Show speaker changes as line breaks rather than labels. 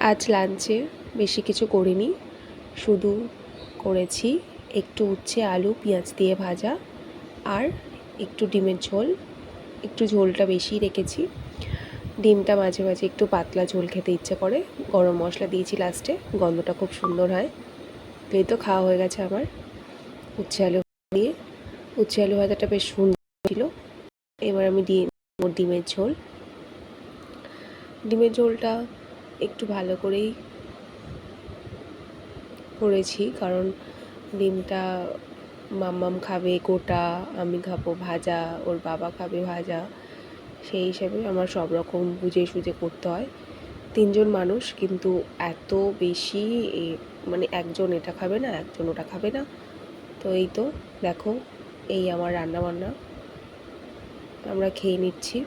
আজ লাঞ্চে বেশি কিছু করিনি, শুধু করেছি একটু উচ্ছে আলু পেঁয়াজ দিয়ে ভাজা আর একটু ডিমের ঝোল। একটু ঝোলটা বেশি রেখেছি, ডিমটা মাঝে মাঝে একটু পাতলা ঝোল খেতে ইচ্ছে করে। গরম মশলা দিয়েছি লাস্টে, গন্ধটা খুব সুন্দর হয়। এই তো খাওয়া হয়ে গেছে আমার উচ্ছে আলু দিয়ে। উচ্ছে আলু ভাজাটা বেশ সুন্দর ছিল। এবার আমি ডিমের ঝোলটা একটু ভালো করেই করেছি, কারণ ডিমটা মাম্মাম খাবে গোটা, আমি খাবো ভাজা, ওর বাবা খাবে ভাজা। সেই হিসাবে আমার সব রকম বুঝে সুঝে করতে হয়। 3 জন মানুষ, কিন্তু এত বেশি মানে একজন এটা খাবে না, একজন ওটা খাবে না। তো এই তো দেখো, এই আমার রান্নাবান্না আমরা খেয়ে নিচ্ছি।